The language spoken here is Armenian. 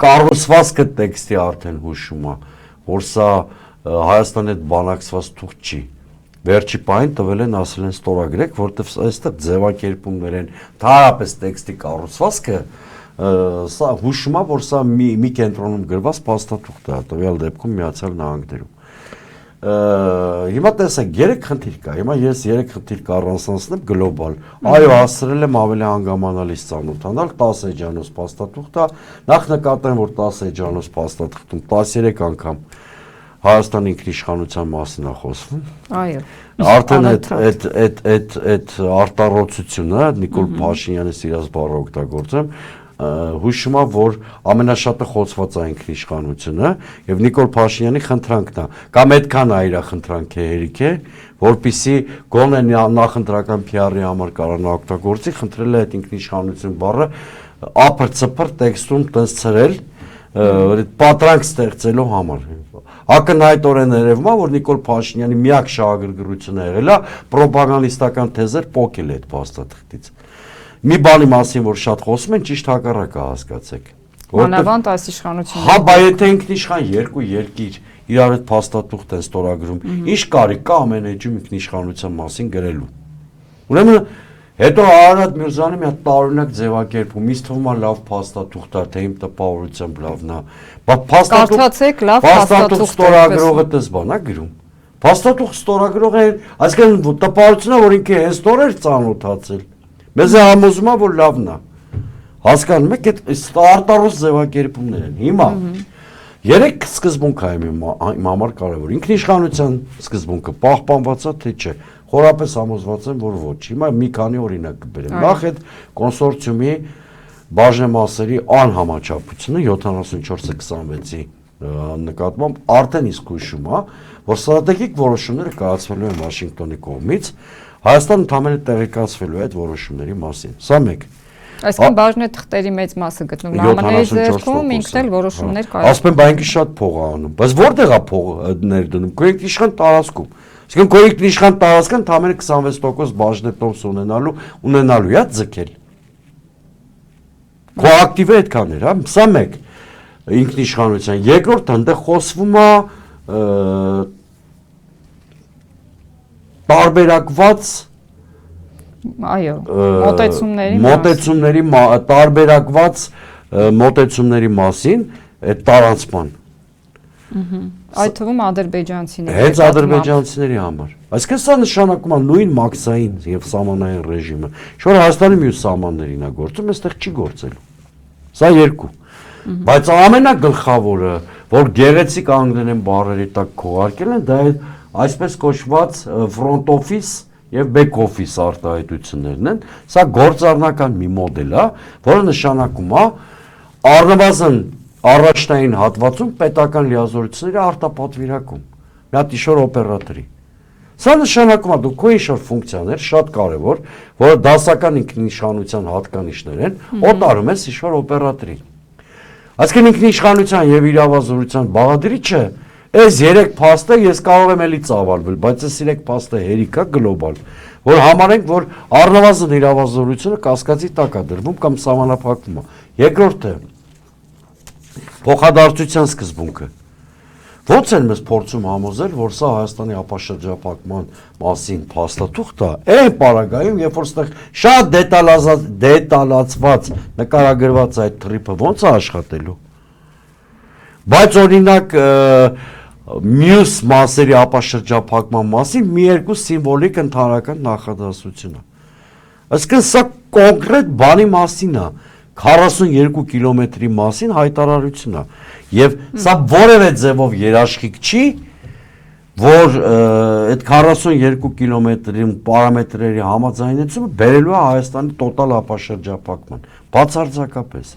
կառուցվածքը տեքստի արդեն հուշում է, որ սա Հայաստանի հետ բանակցված թուղթ չի։ Վերջի պահին տվել են ասել են ստորագրեք, որտեվ այստեղ ձևակերպումներ են, ընդհանրապես տեքստի կառուցվածքը սա հուշում է, որ սա մի կենտրոնում գրված փաստաթուղթ է, տվյալ դեպքում Միացյալ Նահանգներում։ Հիմա տեսեք, 3 խնդիր կա։ Հիմա ես 3 խնդիր կառանձնացնեմ գլոբալ։ Այո, հասցրել եմ ավելի հանգամանալից ծանոթանալ 10 էջանոց փաստաթուղթ է։ Նախ նկատեմ, որ 10 էջանոց փաստաթղթում 13 անգամ Հայաստանի ինքնիշխանության մասին է խոսվում։ Այո։ Արդեն այդ արտառոցությունը Նիկոլ Փաշինյանի սիրած բառը օգտագործեմ, հուշում է, որ ամենաշատը խոցված է ինքնիշխանությունը եւ Նիկոլ Փաշինյանի խնդրանքն է, կամ այդքան է իր խնդրանքի հերիք է, որպեսզի գոնե նախընտրական PR-ի համար կարողանա օգտագործի, խնդրել է այդ ինքնիշխանություն բառը ափր-ծփր տեքստում տես ցրել, պատրանք ստեղծելու համար։ Ակնհայտորեն երևում է, որ Նիկոլ Փաշինյանի միակ շահագրգռությունը եղել է պրոպագանդիստական թեզեր պոկել այդ փաստաթղթից։ Մի բանի մասին, որ շատ խոսում են, ճիշտ հակառակը հասկացեք։ Մանավանդ այս իշխանությունը։ Հա, բայց եթե ինքնիշխան երկու երկիր իրար հետ փաստաթուղթ են ստորագրում, ինչ կարիք կա ամեն էջում ինքնիշխանության մասին գրելու։ Ուրեմն հետո Արարատ Միրզյանը մի հատ տարօրինակ ձևակերպում, ինձ թվում է լավ փաստաթուղթ է, թե իմ տպավորությամբ լավն է։ Բայց Կարդացեք լավ փաստաթուղթ ստորագրողը դες բան է գրում։ Փաստաթուղթ ստորագրողը, այսինքն տպավորությունն է, որ ինքը հեստոր էր ծանոթացել։ Մեզ է համոզում է, որ լավն է։ Հասկանում եք, այդ արտառոց ձևակերպումներ են։ Հիմա 3 սկզբունք է իմ համար կարևոր։ Ինքնիշխանության սկզբունքը պահպանված է, թե չէ։ Խորապես համոզված եմ, որ ոչ։ Հիմա մի քանի օրինակ կբերեմ։ Նախ այդ կոնսորցիումի բաժնեմասերի անհամաչափությունը 74-26-ի նկատմամբ արդեն իսկ հուշում է, որ ստրատեգիկ որոշումները կայացվելու են Վաշինգտոնի կողմից, Հայաստանը ընդամենը տեղեկացվելու է այդ որոշումների մասին։ Սա մեկ։ Այսինքն բաժնեթղթերի մեծ մասը գտնվում է ԱՄՆ-ի ձեռքում, ինքն էլ որոշումներ կայացնում։ Ասում են, բայց ինքը շատ փող է անում։ Բայց որտեղ է փողը ներդնում։ Կոյեկտիշխան տարածքում։ Այսինքն կոյեկտիշխան տարածքն ընդամենը 26% բաժնետոմս ունենալու է ձգել։ Կոակտիվը այդքան էր, հա, սա մեկ ինքնիշխանության։ Երկրորդ այնտեղ խոսվում է տարբերակված այո, մոտեցումների տարբերակված մոտեցումների մասին այդ տարանցման։ Այդ թվում ադրբեջանցիների։ Հենց ադրբեջանցիների համար։ Այսինքն սա նշանակում է նույն մաքսային եւ սահմանային ռեժիմը, որ Հայաստանի մյուս սահմաններին է գործում, այստեղ չի գործելու։ Սա երկու։ Բայց ամենագլխավորը, որ գեղեցիկ անգլերեն բառերի տակ քողարկել են, դա է այսպես կոչված front office եւ back office արտահայտություններն են։ Սա գործառնական մի մոդել է, որը նշանակում է առնվազն առաջնային հատվածում պետական լիազորությունների արտապատվիրակում։ Մի հատ իշոր օպերատորի։ Սա նշանակում է դու քո իշոր ֆունկցիաներ շատ կարևոր, որը դասական ինքնիշխանության հատկանիշներ են, օտարում ես իշոր օպերատորի։ Այսինքն ինքնիշխանության եւ իրավազորության բաղադրիչը այս 3 փաստը ես կարող եմ էլի ծավալվել, բայց այս 3 փաստը հերիք է գլոբալ, որ համարենք, որ առնվազն իրավազորությունը կասկածի տակ է դրվում կամ սահմանափակվում է։ Երկրորդը փոխադարձության սկզբունքը։ Ոնց են մեզ փորձում համոզել, որ սա Հայաստանի ապաշրջապակման մասին փաստաթուղթ է, այն պարագայում, երբ որ ստեղ շատ դետալացված նկարագրված այդ թրիփը ոնց է աշխատելու։ Բայց օրինակ մյուս մասերի ապաշրջապակման մասին մի երկու սիմվոլիկ ընդհանրական նախադասություն է։ Այսինքն սա կոնկրետ բանի մասին է, 42 կիլոմետրի մասին հայտարարություն է, եւ սա որևէ ձևով երաշխիք չի, որ այդ 42 կիլոմետրի պարամետրերի համաձայնությունը բերելու է Հայաստանի տոտալ ապաշրջապակման, բացարձակապես։